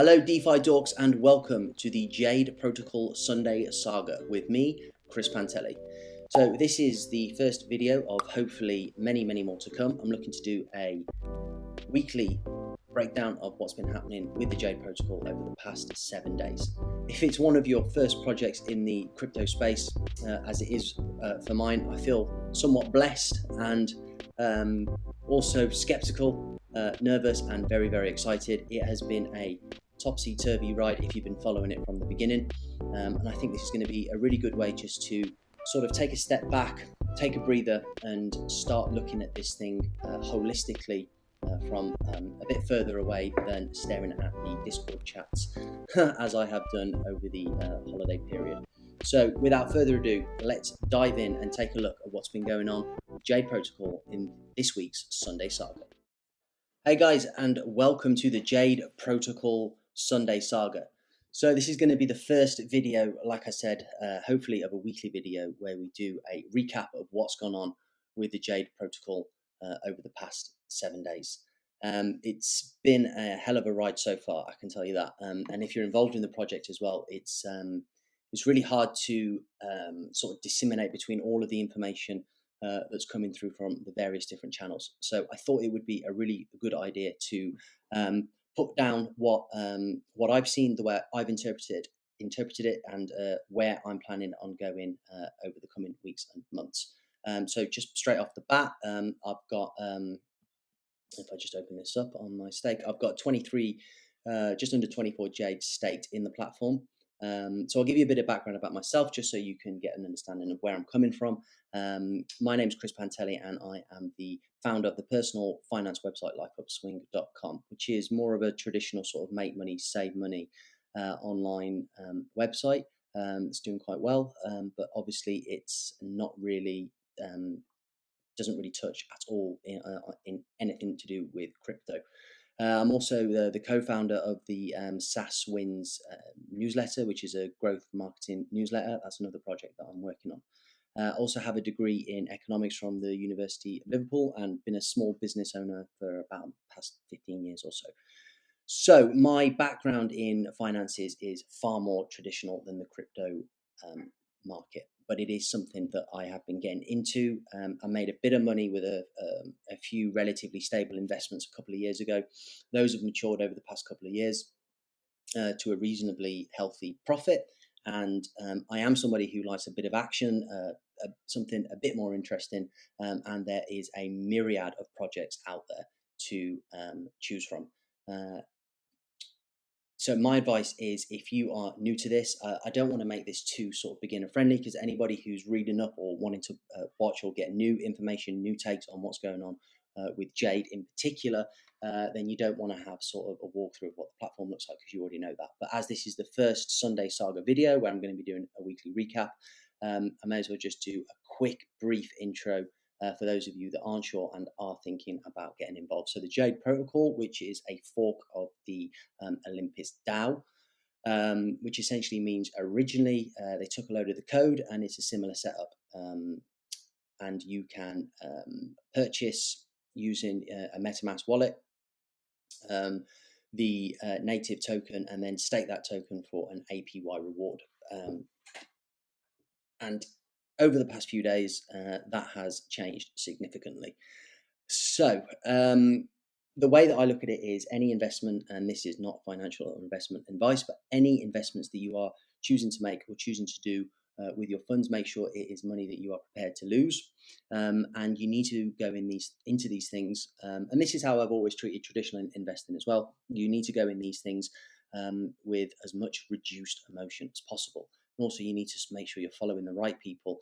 Hello DeFi Dorks and welcome to the Jade Protocol Sunday Saga with me, Chris Pantelli. So this is the first video of hopefully many more to come. I'm looking to do a weekly breakdown of what's been happening with the Jade Protocol over the past 7 days. If it's one of your first projects in the crypto space, as it is for mine, I feel somewhat blessed and also skeptical, nervous and very excited. It has been a topsy-turvy ride if you've been following it from the beginning, and I think this is going to be a really good way just to sort of take a step back, take a breather and start looking at this thing holistically from a bit further away than staring at the Discord chats as I have done over the holiday period. So without further ado, let's dive in and take a look at what's been going on with Jade Protocol in this week's Sunday Saga. Hey guys, and welcome to the Jade Protocol Sunday Saga. So this is going to be the first video, like I said, hopefully of a weekly video where we do a recap of what's gone on with the Jade Protocol over the past 7 days. It's been a hell of a ride so far, I can tell you that. And if you're involved in the project as well, it's really hard to sort of disseminate between all of the information that's coming through from the various different channels. So I thought it would be a really good idea to put down what I've seen, the way I've interpreted it, and where I'm planning on going over the coming weeks and months. So just straight off the bat, I've got, if I just open this up on my stake, I've got 23, just under 24 Jade staked in the platform. So I'll give you a bit of background about myself just so you can get an understanding of where I'm coming from. My name is Chris Pantelli and I am the founder of the personal finance website lifeupswing.com, which is more of a traditional sort of make money, save money online website. It's doing quite well, but obviously it's not really, doesn't really touch at all in anything to do with crypto. I'm also the co-founder of the SaaS Wins newsletter, which is a growth marketing newsletter. That's another project that I'm working on. Also have a degree in economics from the University of Liverpool and been a small business owner for about the past 15 years or so. So my background in finances is far more traditional than the crypto market, but it is something that I have been getting into. I made a bit of money with a few relatively stable investments a couple of years ago. Those have matured over the past couple of years to a reasonably healthy profit. And I am somebody who likes a bit of action, something a bit more interesting, and there is a myriad of projects out there to choose from. So my advice is, if you are new to this, I don't want to make this too sort of beginner friendly, because anybody who's reading up or wanting to watch or get new information, new takes on what's going on with Jade in particular, then you don't want to have sort of a walkthrough of what the platform looks like, because you already know that. But as this is the first Sunday Saga video where I'm going to be doing a weekly recap, I may as well just do a quick brief intro for those of you that aren't sure and are thinking about getting involved. So the Jade Protocol, which is a fork of the Olympus DAO, which essentially means originally they took a load of the code, and it's a similar setup. And you can purchase using a MetaMask wallet the native token, and then stake that token for an APY reward. And over the past few days, that has changed significantly. So the way that I look at it is, any investment, and this is not financial or investment advice, but any investments that you are choosing to make or choosing to do with your funds, make sure it is money that you are prepared to lose, and you need to go into these things. And this is how I've always treated traditional investing as well. You need to go in these things with as much reduced emotion as possible. And also, you need to make sure you're following the right people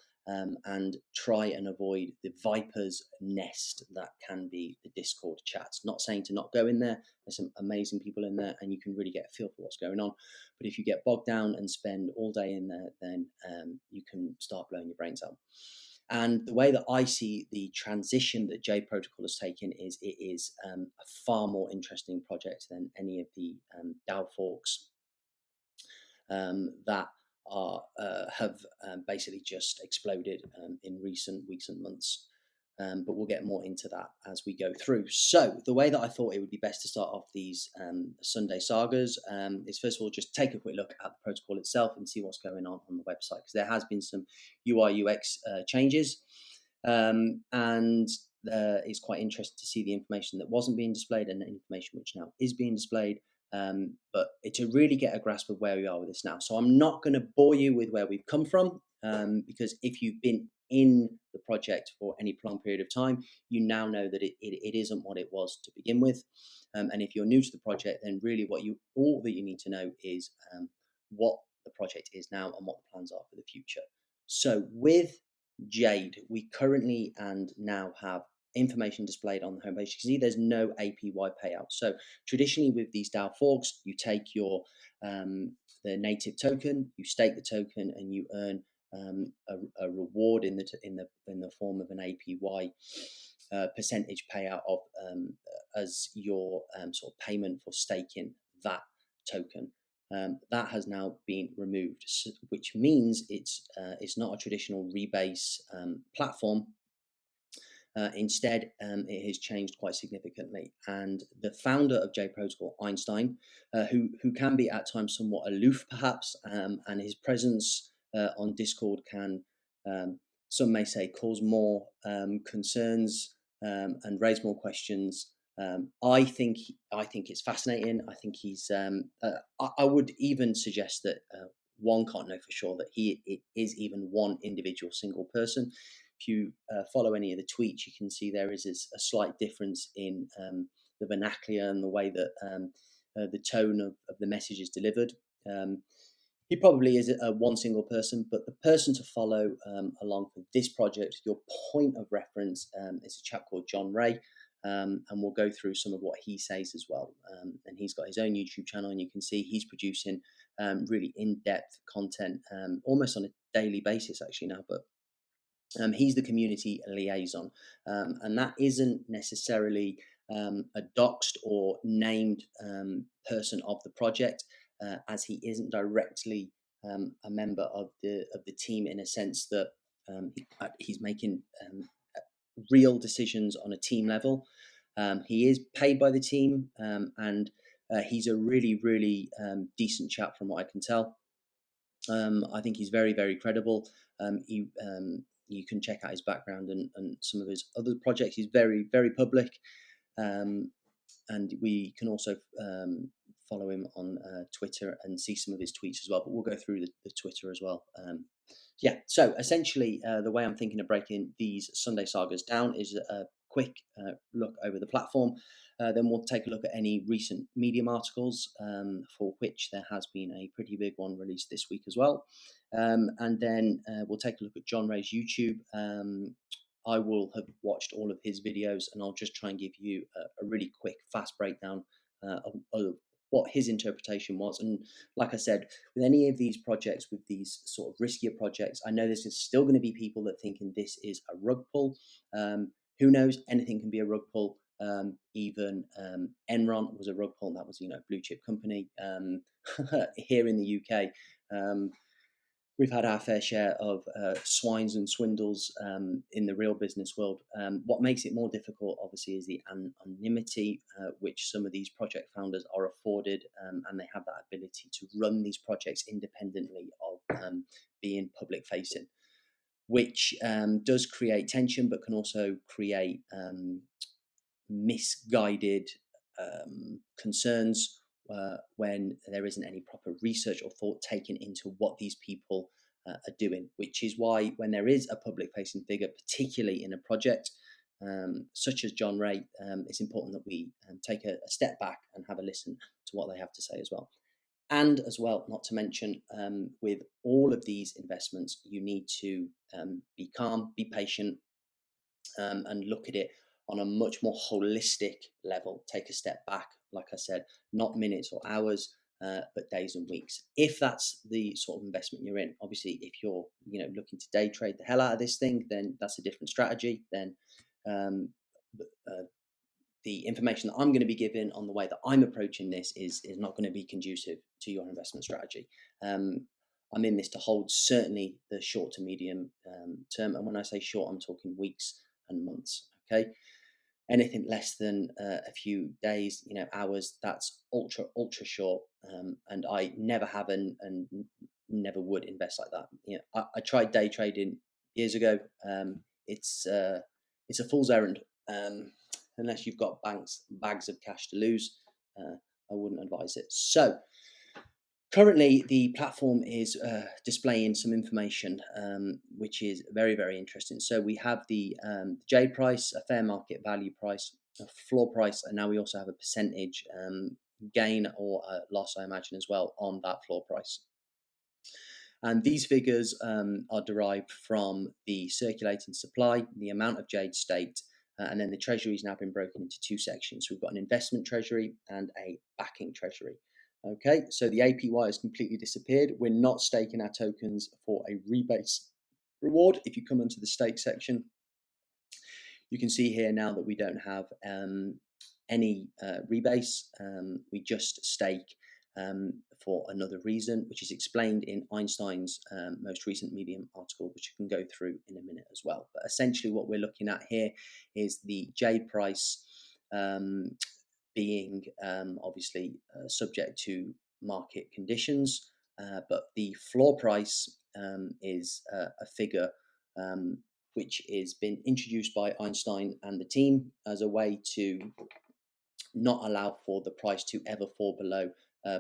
and try and avoid the viper's nest that can be the Discord chats. Not saying to not go in there. There's some amazing people in there and you can really get a feel for what's going on. But if you get bogged down and spend all day in there, then you can start blowing your brains out. And the way that I see the transition that Jade Protocol has taken is, it is a far more interesting project than any of the DAO forks that have basically just exploded in recent weeks and months. but we'll get more into that as we go through. So the way that I thought it would be best to start off these Sunday sagas is, first of all, just take a quick look at the protocol itself and see what's going on the website, because there has been some UI UX changes, and it's quite interesting to see the information that wasn't being displayed and the information which now is being displayed. But to really get a grasp of where we are with this now. So I'm not going to bore you with where we've come from, because if you've been in the project for any prolonged period of time, you now know that it isn't what it was to begin with. And if you're new to the project, then really all that you need to know is what the project is now and what the plans are for the future. So with Jade, we currently and now have information displayed on the homepage. You can see there's no APY payout. So traditionally with these DAO forks, you take your the native token, you stake the token, and you earn a reward in the form of an APY percentage payout of as your sort of payment for staking that token. That has now been removed, which means it's not a traditional rebase platform. Instead, it has changed quite significantly, and the founder of Jade Protocol, Einstein, who can be at times somewhat aloof, perhaps, and his presence on Discord can, some may say, cause more concerns and raise more questions. I think it's fascinating. I think he's. I would even suggest that one can't know for sure that it is even one individual single person. If you follow any of the tweets, you can see there is a slight difference in the vernacular and the way that the tone of the message is delivered. He probably is one single person, but the person to follow along for this project, your point of reference, is a chap called Jon Ray, and we'll go through some of what he says as well. And he's got his own YouTube channel, and you can see he's producing really in-depth content, almost on a daily basis actually now, but he's the community liaison, and that isn't necessarily a doxed or named person of the project, as he isn't directly a member of the team, in a sense that he's making real decisions on a team level. He is paid by the team, and he's a really decent chap from what I can tell. I think he's very, very credible. You can check out his background and some of his other projects. He's very, very public, and we can also follow him on Twitter and see some of his tweets as well. But we'll go through the Twitter as well. So essentially, the way I'm thinking of breaking these Sunday sagas down is a quick look over the platform. Then we'll take a look at any recent Medium articles, for which there has been a pretty big one released this week as well. And then we'll take a look at Jon Ray's YouTube. I will have watched all of his videos, and I'll just try and give you a really quick, fast breakdown of what his interpretation was. And like I said, with any of these projects, with these sort of riskier projects, I know there's still going to be people that thinking this is a rug pull. Who knows? Anything can be a rug pull. Even Enron was a rug pull. That was, blue chip company. Here in the UK, we've had our fair share of swines and swindles in the real business world. What makes it more difficult, obviously, is the anonymity which some of these project founders are afforded, and they have that ability to run these projects independently of being public facing, which does create tension, but can also create misguided concerns when there isn't any proper research or thought taken into what these people are doing, which is why when there is a public facing figure, particularly in a project such as Jon Ray, it's important that we take a step back and have a listen to what they have to say as well. And as well, not to mention, with all of these investments, you need to be calm, be patient, and look at it on a much more holistic level. Take a step back, like I said, not minutes or hours, but days and weeks. If that's the sort of investment you're in, obviously, if you're looking to day trade the hell out of this thing, then that's a different strategy. Then the information that I'm going to be giving on the way that I'm approaching this is not going to be conducive to your investment strategy. I'm in this to hold certainly the short to medium term, and when I say short, I'm talking weeks and months. Okay, anything less than a few days, hours, that's ultra short, and I never have and never would invest like that. I tried day trading years ago. It's a fool's errand, unless you've got bags of cash to lose. I wouldn't advise it. So currently, the platform is displaying some information, which is very, very interesting. So we have the Jade price, a fair market value price, a floor price, and now we also have a percentage gain or loss, I imagine, as well on that floor price. And these figures are derived from the circulating supply, the amount of Jade staked, and then the treasury has now been broken into two sections. So we've got an investment treasury and a backing treasury. Okay, so the APY has completely disappeared. We're not staking our tokens for a rebase reward. If you come into the stake section, you can see here now that we don't have any rebase. We just stake for another reason, which is explained in Einstein's most recent Medium article, which you can go through in a minute as well. But essentially what we're looking at here is the J price being obviously subject to market conditions, but the floor price is a figure which has been introduced by Einstein and the team as a way to not allow for the price to ever fall below,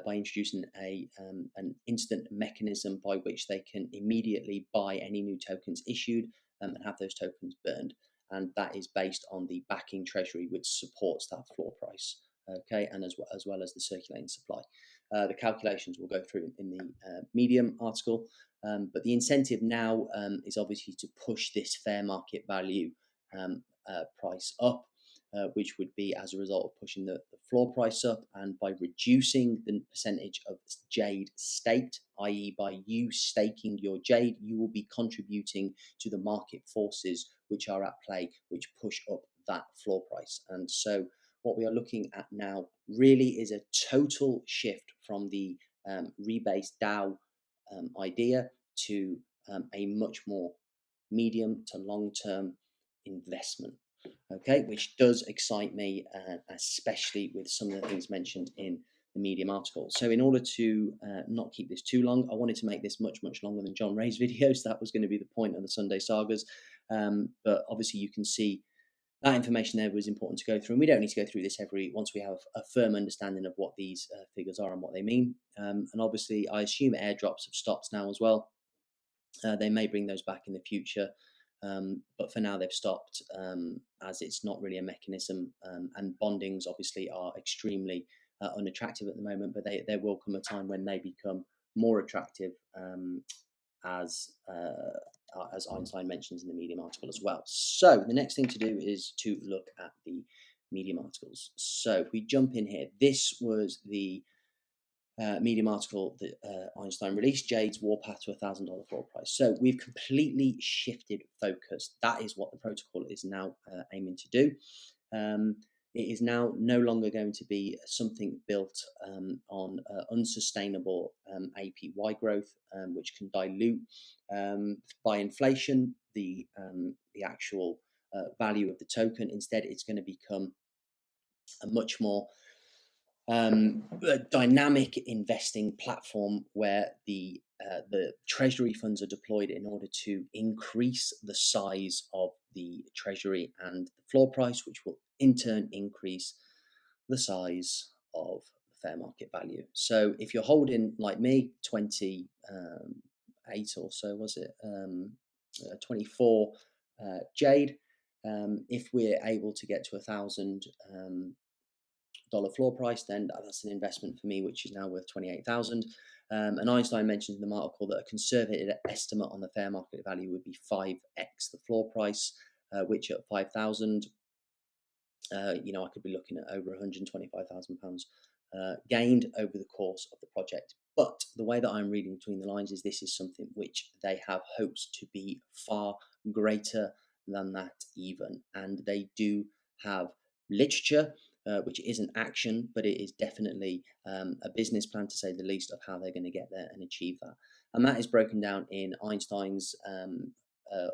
by introducing an instant mechanism by which they can immediately buy any new tokens issued and have those tokens burned. And that is based on the backing treasury, which supports that floor price. Okay, and as well as the circulating supply. The calculations we'll go through in the Medium article, but the incentive now is obviously to push this fair market value price up, which would be as a result of pushing the floor price up, and by reducing the percentage of Jade staked, i.e. by you staking your Jade, you will be contributing to the market forces which are at play, which push up that floor price. And so what we are looking at now really is a total shift from the rebase DAO idea to a much more medium to long-term investment. Okay, which does excite me, especially with some of the things mentioned in the Medium article. So in order to not keep this too long, I wanted to make this much longer than Jon Ray's videos. That was going to be the point of the Sunday Sagas, but obviously you can see that information there was important to go through, and we don't need to go through this once we have a firm understanding of what these figures are and what they mean. And obviously I assume airdrops have stopped now as well. They may bring those back in the future, but for now they've stopped, as it's not really a mechanism, and bondings obviously are extremely unattractive at the moment, but there will come a time when they become more attractive, as Einstein mentions in the Medium article as well. So the next thing to do is to look at the Medium articles. So if we jump in here, this was the Medium article that Einstein released, Jade's Warpath to $1,000 floor price. So we've completely shifted focus. That is what the protocol is now aiming to do. It is now no longer going to be something built on unsustainable APY growth, which can dilute by inflation the actual value of the token. Instead, it's going to become a much more dynamic investing platform where the treasury funds are deployed in order to increase the size of the treasury and the floor price, which will in turn increase the size of the fair market value. So if you're holding, like me, 28 or so, was it 24 Jade, if we're able to get to $1,000 floor price, then that's an investment for me, which is now worth 28,000. And Einstein mentioned in the article that a conservative estimate on the fair market value would be 5x the floor price, which at 5,000, I could be looking at over £125,000 gained over the course of the project. But the way that I'm reading between the lines is this is something which they have hopes to be far greater than that even, and they do have literature which isn't action, but it is definitely a business plan, to say the least, of how they're going to get there and achieve that. And that is broken down in Einstein's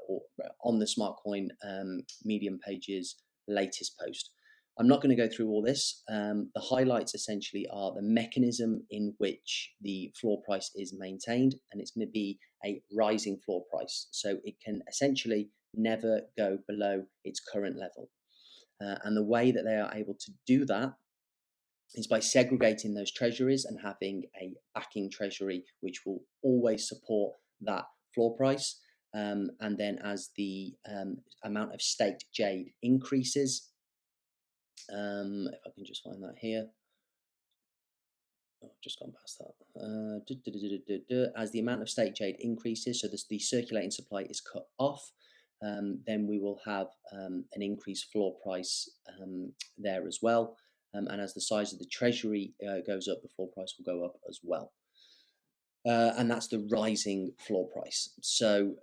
or on the Smart Coin Medium page's latest post. I'm not going to go through all this. The highlights essentially are the mechanism in which the floor price is maintained, and it's going to be a rising floor price. So it can essentially never go below its current level. And the way that they are able to do that is by segregating those treasuries and having a backing treasury, which will always support that floor price. And then as the amount of staked Jade increases, if I can just find that here. Oh, I've just gone past that. As the amount of staked Jade increases, so the circulating supply is cut off, then we will have an increased floor price there as well. And as the size of the treasury goes up, the floor price will go up as well. And that's the rising floor price. So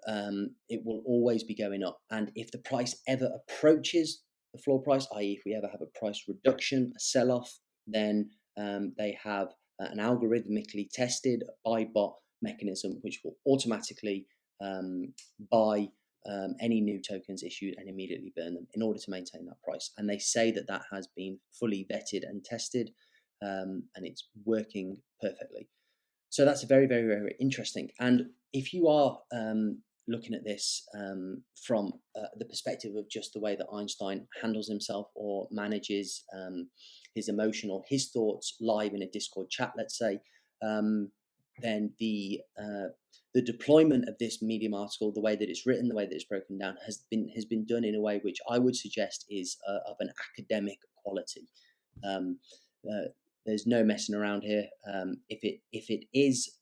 it will always be going up. And if the price ever approaches the floor price, i.e. if we ever have a price reduction, a sell-off, then they have an algorithmically tested buy bot mechanism which will automatically buy any new tokens issued and immediately burn them in order to maintain that price. And they say that that has been fully vetted and tested, and it's working perfectly. So that's very, very, very interesting. And if you are looking at this from the perspective of just the way that Einstein handles himself or manages his emotion or his thoughts live in a Discord chat, let's say, then the deployment of this Medium article, the way that it's written, the way that it's broken down, has been done in a way which I would suggest is of an academic quality. There's no messing around here. If it is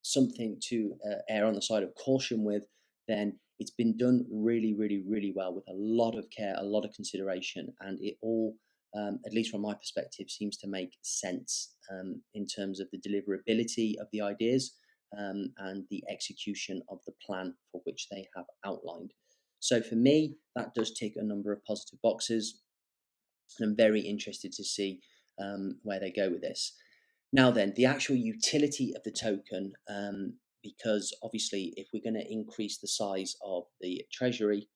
something to err on the side of caution with, then it's been done really, really, really well with a lot of care, a lot of consideration, and it all, at least from my perspective, seems to make sense in terms of the deliverability of the ideas and the execution of the plan for which they have outlined. So for me, that does tick a number of positive boxes, and I'm very interested to see where they go with this. Now then, the actual utility of the token, because obviously if we're going to increase the size of the treasury,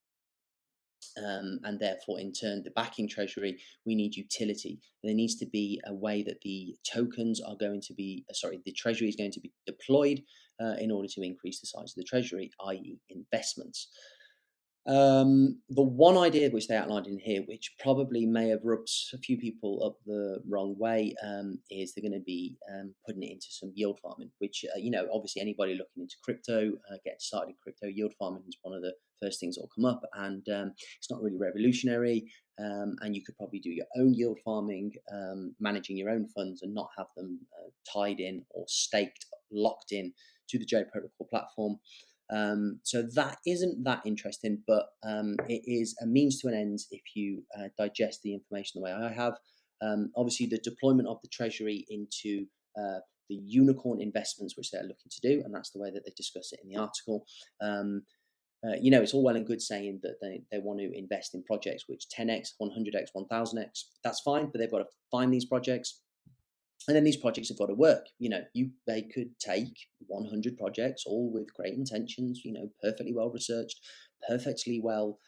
and therefore in turn the backing treasury, we need utility. There needs to be a way that the tokens are going to be, the treasury is going to be deployed in order to increase the size of the treasury, i.e. investments. The one idea which they outlined in here, which probably may have rubbed a few people up the wrong way, is they're going to be putting it into some yield farming, which, obviously anybody looking into crypto, getting started in crypto, yield farming is one of the first things that will come up, and it's not really revolutionary, and you could probably do your own yield farming, managing your own funds and not have them tied in or staked, locked in to the Jade Protocol platform. So that isn't that interesting, but it is a means to an end if you digest the information the way I have. Obviously, the deployment of the treasury into the unicorn investments, which they're looking to do, and that's the way that they discuss it in the article. It's all well and good saying that they want to invest in projects which 10x, 100x, 1000x. That's fine, but they've got to find these projects. And then these projects have got to work. They could take 100 projects, all with great intentions, perfectly well researched, perfectly well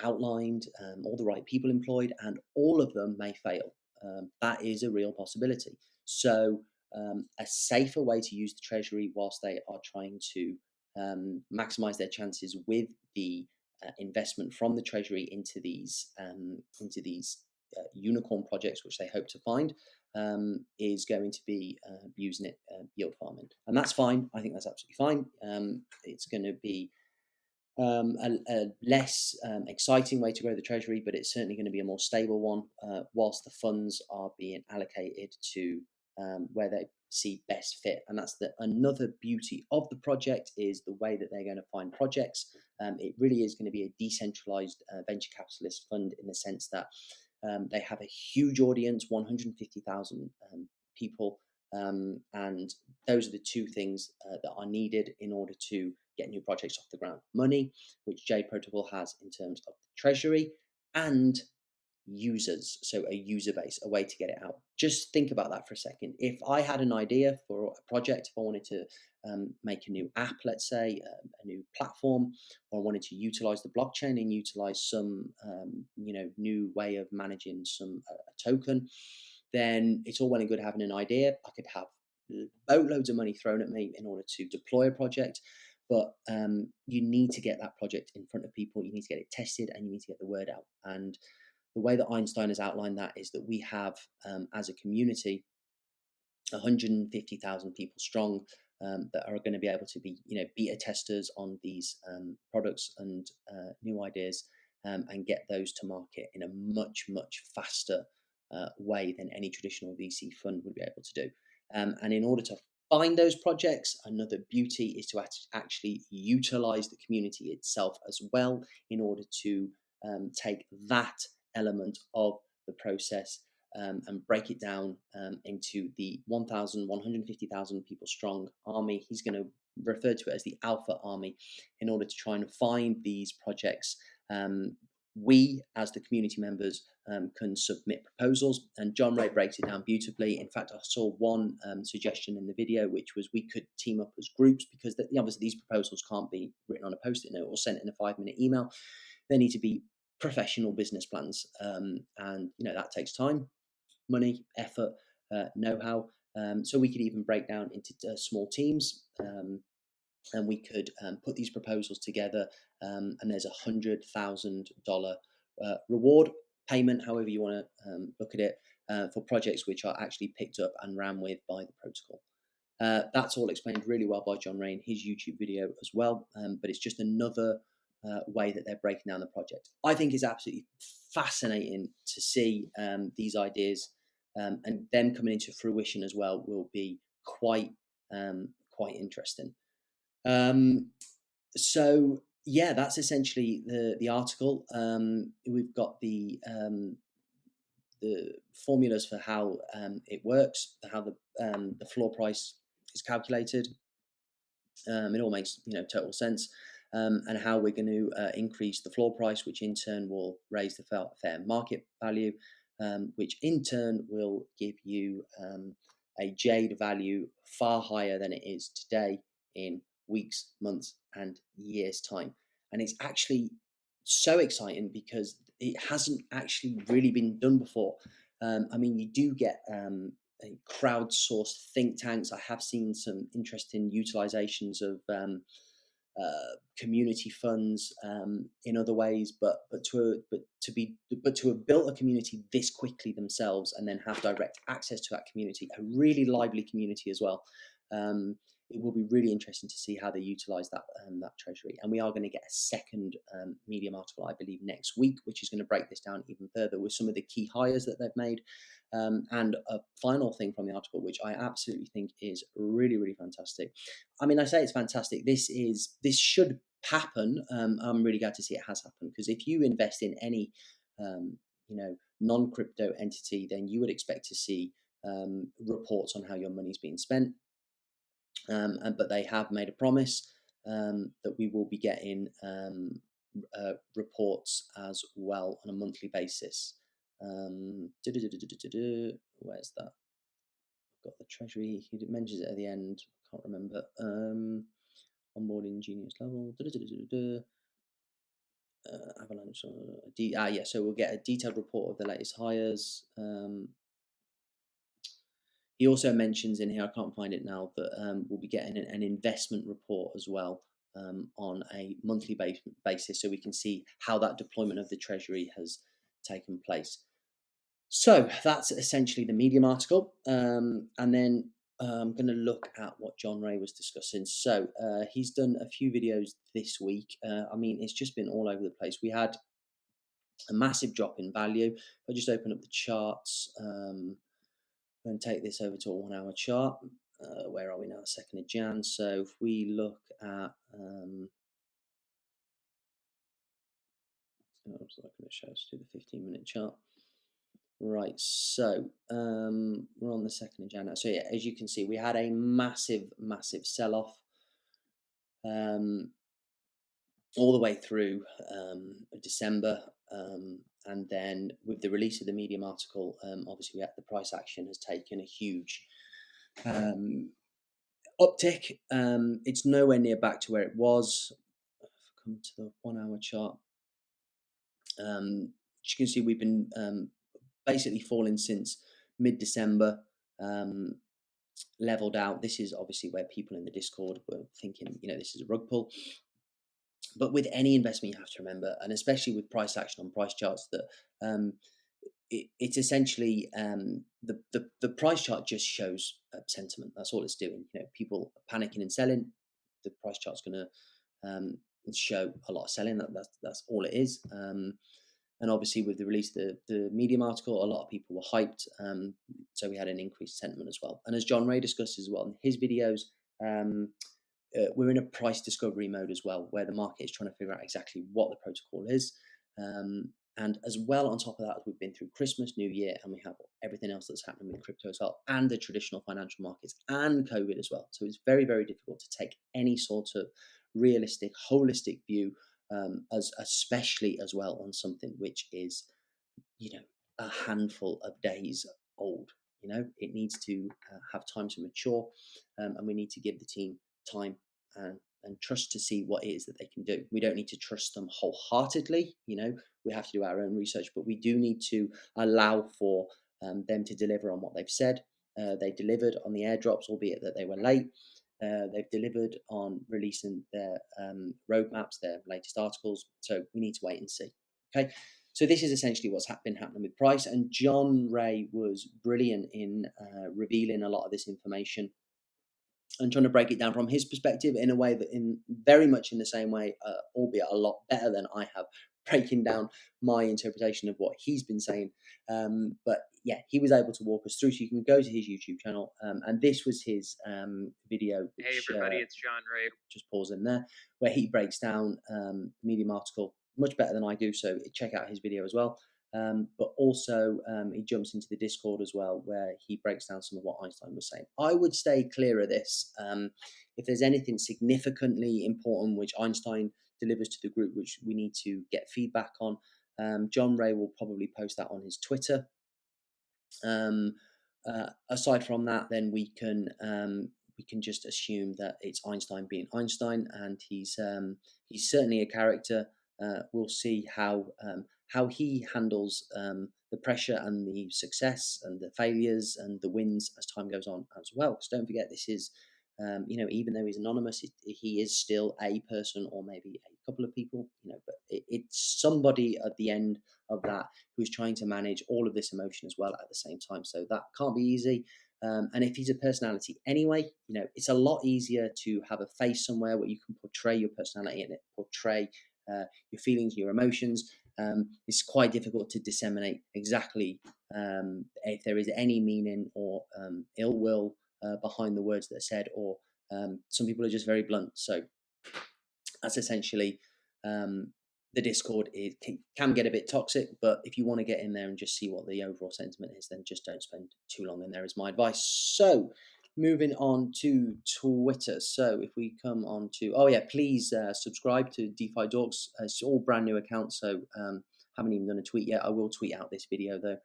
outlined, all the right people employed, and all of them may fail. That is a real possibility. So a safer way to use the treasury whilst they are trying to maximize their chances with the investment from the treasury into these unicorn projects, which they hope to find, is going to be using it yield farming, and that's fine. I think that's absolutely fine. It's going to be a less exciting way to grow the treasury, but it's certainly going to be a more stable one, whilst the funds are being allocated to where they see best fit. And that's another beauty of the project, is the way that they're going to find projects. It really is going to be a decentralized venture capitalist fund, in the sense that they have a huge audience, 150,000 people, and those are the two things that are needed in order to get new projects off the ground. Money, which Jade Protocol has in terms of the treasury, and users, so a user base, a way to get it out. Just think about that for a second. If I had an idea for a project, if I wanted to make a new app, let's say a new platform, or I wanted to utilize the blockchain and utilize some new way of managing some a token, then it's all well and good having an idea. I could have boatloads of money thrown at me in order to deploy a project, but you need to get that project in front of people. You need to get it tested, and you need to get the word out. And the way that Einstein has outlined that is that we have, as a community, 150,000 people strong, that are going to be able to be, beta testers on these products and new ideas, and get those to market in a much, much faster way than any traditional VC fund would be able to do. And in order to find those projects, another beauty is to actually utilize the community itself as well, in order to take that element of the process and break it down into the 150,000 people strong army. He's going to refer to it as the Alpha Army, in order to try and find these projects. We, as the community members, can submit proposals, and Jon Ray breaks it down beautifully. In fact, I saw one suggestion in the video, which was we could team up as groups, because obviously these proposals can't be written on a post-it note or sent in a 5-minute email. They need to be professional business plans, and that takes time, money, effort, know-how. So we could even break down into small teams, and we could put these proposals together, and there's $100,000 reward payment, however you want to look at it, for projects which are actually picked up and ran with by the protocol. That's all explained really well by Jon Ray in his YouTube video as well, but it's just another way that they're breaking down the project. I think it's absolutely fascinating to see these ideas, and them coming into fruition as well will be quite interesting. So yeah, that's essentially the article. We've got the formulas for how it works, how the floor price is calculated. It all makes total sense, and how we're going to increase the floor price, which in turn will raise the fair market value, which in turn will give you a Jade value far higher than it is today in weeks, months, and years' time. And it's actually so exciting because it hasn't actually really been done before. I mean, you do get crowdsourced think tanks. I have seen some interesting utilizations of community funds in other ways, but to have built a community this quickly themselves, and then have direct access to that community, a really lively community as well. It will be really interesting to see how they utilize that treasury. And we are going to get a second Medium article, I believe, next week, which is going to break this down even further with some of the key hires that they've made. And a final thing from the article, which I absolutely think is really, really fantastic. I mean, I say it's fantastic. This should happen. I'm really glad to see it has happened, because if you invest in any non-crypto entity, then you would expect to see reports on how your money's being spent. But they have made a promise that we will be getting reports as well on a monthly basis. Where's that? I've got the treasury. He mentions it at the end. I can't remember. Onboarding genius level. Avalanche. Yeah. So we'll get a detailed report of the latest hires. He also mentions in here, I can't find it now, that we'll be getting an investment report as well on a monthly basis, so we can see how that deployment of the treasury has taken place. So that's essentially the Medium article, and then I'm going to look at what Jon Ray was discussing. So he's done a few videos this week. I mean, it's just been all over the place. We had a massive drop in value. I just open up the charts. And take this over to a 1 hour chart. Where are we now? 2nd of Jan. So if we look at, I'm not going to show us to the 15-minute chart. Right, so we're on the 2nd of Jan now. So yeah, as you can see, we had a massive sell-off all the way through December, and then with the release of the Medium article, obviously the price action has taken a huge uptick. It's nowhere near back to where it was. Come to the 1 hour chart. As you can see, we've been basically falling since mid-December, leveled out. This is obviously where people in the Discord were thinking, this is a rug pull. But with any investment, you have to remember, and especially with price action on price charts, that it's essentially the price chart just shows sentiment. That's all it's doing. People panicking and selling. The price chart's going to show a lot of selling. That's all it is. And obviously, with the release of the Medium article, a lot of people were hyped. So we had an increased sentiment as well. And as Jon Ray discussed as well in his videos, we're in a price discovery mode as well, where the market is trying to figure out exactly what the protocol is. And as well, on top of that, we've been through Christmas, New Year, and we have everything else that's happening with crypto as well, and the traditional financial markets, and COVID as well. So it's very, very difficult to take any sort of realistic, holistic view, especially as well on something which is, a handful of days old. It needs to have time to mature, and we need to give the team time and trust to see what it is that they can do. We don't need to trust them wholeheartedly. We have to do our own research, but we do need to allow for them to deliver on what they've said. They delivered on the airdrops, albeit that they were late. They've delivered on releasing their roadmaps, their latest articles. So we need to wait and see. Okay. So this is essentially what's been happening with price. And Jon Ray was brilliant in revealing a lot of this information and trying to break it down from his perspective in a way that very much in the same way, albeit a lot better than I have, breaking down my interpretation of what he's been saying. But yeah, he was able to walk us through. So you can go to his YouTube channel, and this was his video. Which, hey everybody, it's Jon Ray. Just pause in there, where he breaks down the Medium article much better than I do. So check out his video as well. But also he jumps into the Discord as well, where he breaks down some of what Einstein was saying. I would stay clear of this. If there's anything significantly important which Einstein delivers to the group, which we need to get feedback on, Jon Ray will probably post that on his Twitter. Aside from that, then we can just assume that it's Einstein being Einstein, and he's certainly a character. We'll see how he handles the pressure and the success and the failures and the wins as time goes on as well. Because don't forget, this is even though he's anonymous, he is still a person, or maybe a couple of people. But it's somebody at the end of that who's trying to manage all of this emotion as well at the same time. So that can't be easy. And if he's a personality anyway, it's a lot easier to have a face somewhere where you can portray your personality in it, portray your feelings, your emotions. It's quite difficult to disseminate exactly if there is any meaning or ill will behind the words that are said, or some people are just very blunt. So that's essentially the Discord. It can get a bit toxic, but if you want to get in there and just see what the overall sentiment is, then just don't spend too long in there, is my advice. So moving on to Twitter. So if we come on to, please subscribe to DeFi Dorks. It's all brand new accounts, so haven't even done a tweet yet. I will tweet out this video though.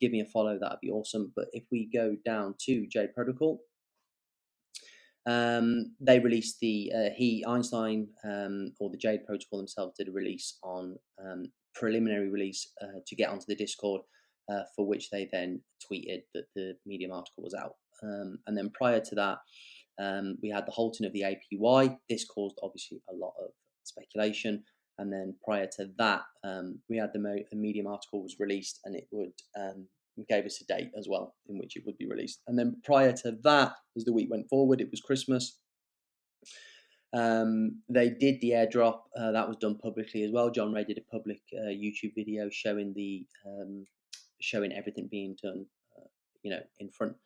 Give me a follow, that'd be awesome. But if we go down to Jade Protocol, they released Einstein or the Jade Protocol themselves did a release on preliminary release to get onto the Discord, for which they then tweeted that the Medium article was out. And then prior to that, we had the halting of the APY. This caused obviously a lot of speculation. And then prior to that, we had the Medium article was released, and it gave us a date as well in which it would be released. And then prior to that, as the week went forward, it was Christmas. They did the airdrop. That was done publicly as well. Jon Ray did a public YouTube video showing everything being done, in front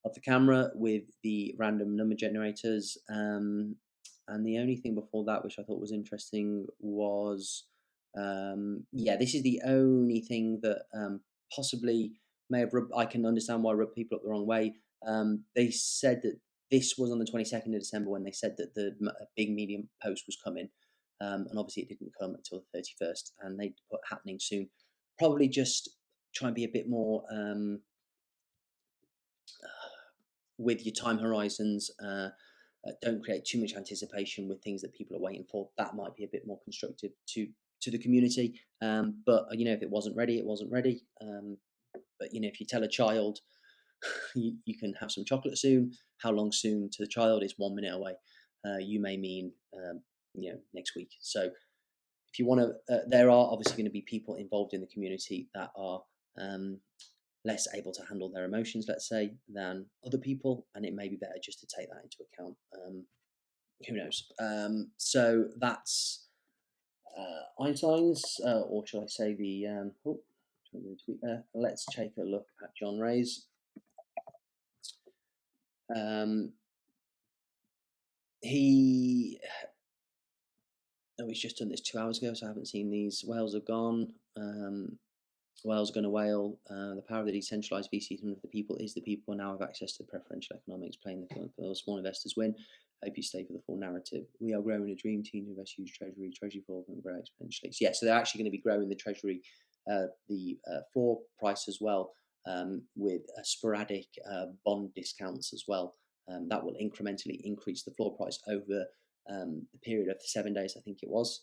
of the camera with the random number generators. And the only thing before that, which I thought was interesting, was this is the only thing that possibly may have rubbed. I can understand why rubbed people up the wrong way. They said that this was on the 22nd of December when they said that the big Medium post was coming, and obviously it didn't come until the 31st, and they put happening soon. probably just try and be a bit more with your time horizons. Don't create too much anticipation with things that people are waiting for. That might be a bit more constructive to the community. But if it wasn't ready, it wasn't ready. But if you tell a child you can have some chocolate soon, how long soon to the child is 1 minute away. You may mean next week. So if you want to, there are obviously going to be people involved in the community that are less able to handle their emotions, let's say, than other people, and it may be better just to take that into account. Who knows? So that's Einstein's, or should I say the tweet there. Let's take a look at Jon Ray's. He's just done this 2 hours ago, so I haven't seen these. Whales have gone. Whales going to whale. The power of the decentralized VC from the people is the people now have access to the preferential economics, playing the field. Small investors win. Hope you stay for the full narrative. We are growing a dream team to invest huge treasury for and grow exponentially. So, yeah, so they're actually going to be growing the treasury, the floor price as well, with sporadic bond discounts as well. That will incrementally increase the floor price over the period of 7 days, I think it was.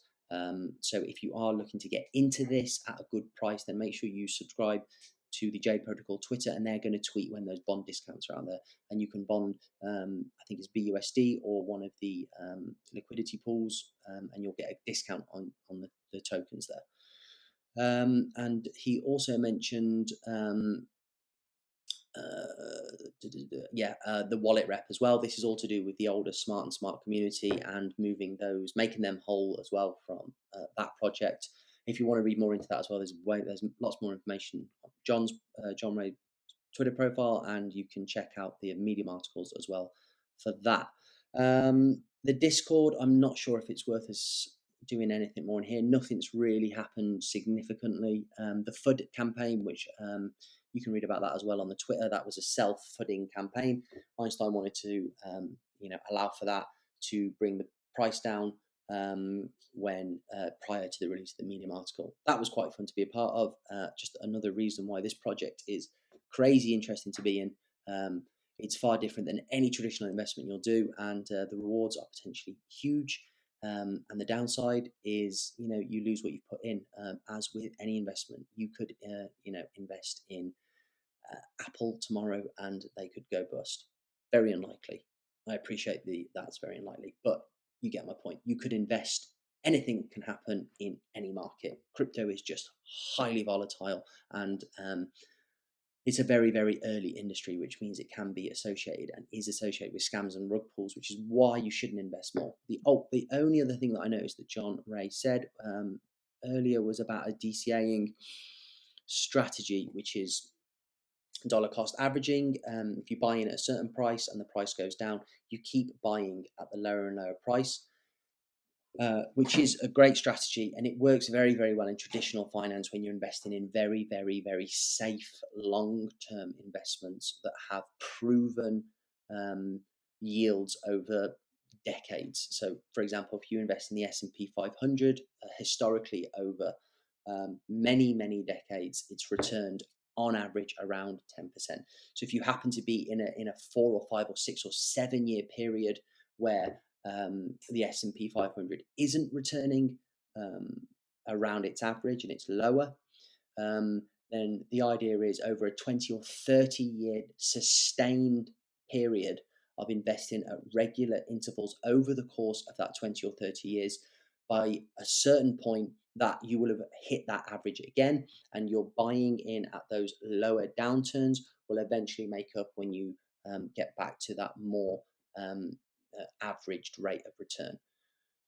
So if you are looking to get into this at a good price, then make sure you subscribe to the Jade Protocol Twitter, and they're going to tweet when those bond discounts are out there. And you can bond, I think it's BUSD or one of the liquidity pools, and you'll get a discount on the tokens there. And he also mentioned the wallet rep as well. This is all to do with the older smart and smart community and making them whole as well from that project. If you want to read more into that as well, there's lots more information on Jon Ray Twitter profile, and you can check out the Medium articles as well for that. The Discord, I'm not sure if it's worth us doing anything more in here. Nothing's really happened significantly. The FUD campaign, which you can read about that as well on the Twitter, that was a self-fudding campaign. Einstein wanted to allow for that to bring the price down when prior to the release of the Medium article. That was quite fun to be a part of. Just another reason why this project is crazy interesting to be in. It's far different than any traditional investment you'll do, and the rewards are potentially huge. And the downside is, you lose what you've put in. As with any investment, you could, invest in Apple tomorrow and they could go bust. Very unlikely. I appreciate that's very unlikely, but you get my point. You could invest. Anything can happen in any market. Crypto is just highly volatile, and it's a very, very early industry, which means it can be associated and is associated with scams and rug pulls, which is why you shouldn't invest more. The only other thing that I noticed that Jon Ray said earlier was about a DCAing strategy, which is dollar cost averaging. If you buy in at a certain price and the price goes down, you keep buying at the lower and lower price. Which is a great strategy, and it works very, very well in traditional finance when you're investing in very, very, very safe long-term investments that have proven yields over decades. So, for example, if you invest in the S&P 500, historically over many, many decades, it's returned on average around 10%. So if you happen to be in a 4 or 5 or 6 or 7 year period where the S&P 500 isn't returning around its average and it's lower, then the idea is over a 20 or 30 year sustained period of investing at regular intervals over the course of that 20 or 30 years, by a certain point that you will have hit that average again, and your buying in at those lower downturns will eventually make up when you get back to that more averaged rate of return.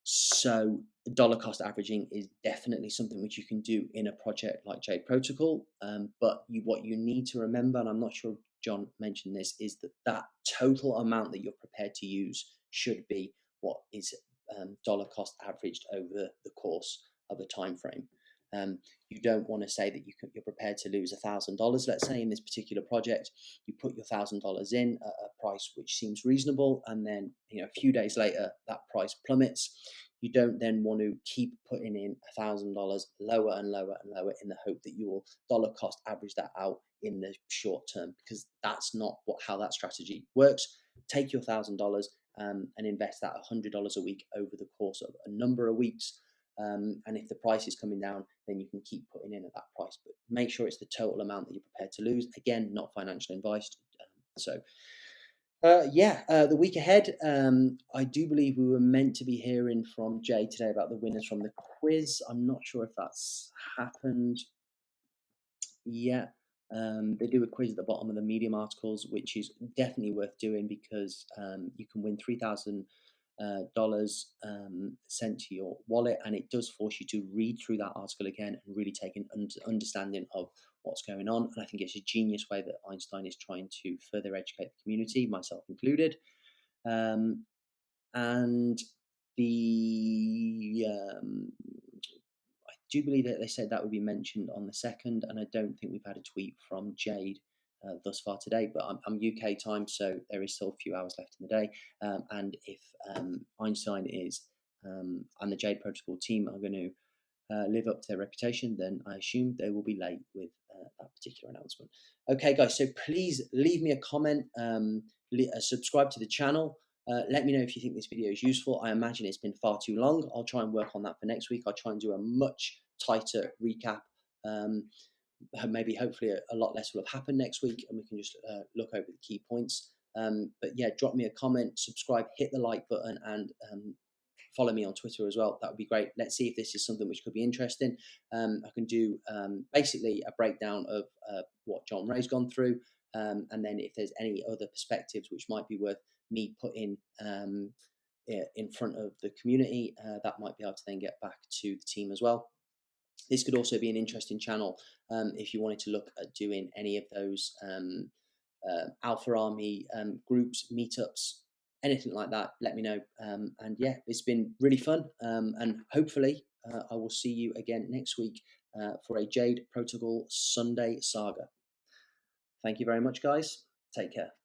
So dollar cost averaging is definitely something which you can do in a project like Jade Protocol. But what you need to remember, and I'm not sure Jon mentioned this, is that total amount that you're prepared to use should be what is dollar cost averaged over the course of a time frame. You don't want to say that you're prepared to lose $1,000. Let's say in this particular project, you put your $1,000 in at a price which seems reasonable, and then a few days later that price plummets. You don't then want to keep putting in $1,000 lower and lower and lower in the hope that you will dollar cost average that out in the short term, because that's not how that strategy works. Take your $1,000 and invest that $100 a week over the course of a number of weeks. And if the price is coming down, then you can keep putting in at that price, but make sure it's the total amount that you're prepared to lose. Again, not financial advice. The week ahead, I do believe we were meant to be hearing from Jay today about the winners from the quiz. I'm not sure if that's happened yet. They do a quiz at the bottom of the Medium articles, which is definitely worth doing, because you can win $3,000 sent to your wallet, and it does force you to read through that article again and really take an understanding of what's going on. And I think it's a genius way that Einstein is trying to further educate the community, myself included. And the I do believe that they said that would be mentioned on the 2nd, and I don't think we've had a tweet from Jade thus far today, but I'm UK time, so there is still a few hours left in the day. And if Einstein is and the Jade Protocol team are going to live up to their reputation, then I assume they will be late with that particular announcement. Okay, guys, so please leave me a comment, subscribe to the channel. Let me know if you think this video is useful. I imagine it's been far too long. I'll try and work on that for next week. I'll try and do a much tighter recap. Maybe hopefully a lot less will have happened next week, and we can just look over the key points. But yeah, drop me a comment, subscribe, hit the like button, and follow me on Twitter as well. That would be great. Let's see if this is something which could be interesting. I can do basically a breakdown of what Jon Ray's gone through, and then if there's any other perspectives which might be worth me putting in front of the community, that might be able to then get back to the team as well. This could also be an interesting channel if you wanted to look at doing any of those Alpha Army groups, meetups, anything like that. Let me know. And yeah, it's been really fun. And hopefully I will see you again next week for a Jade Protocol Sunday Saga. Thank you very much, guys. Take care.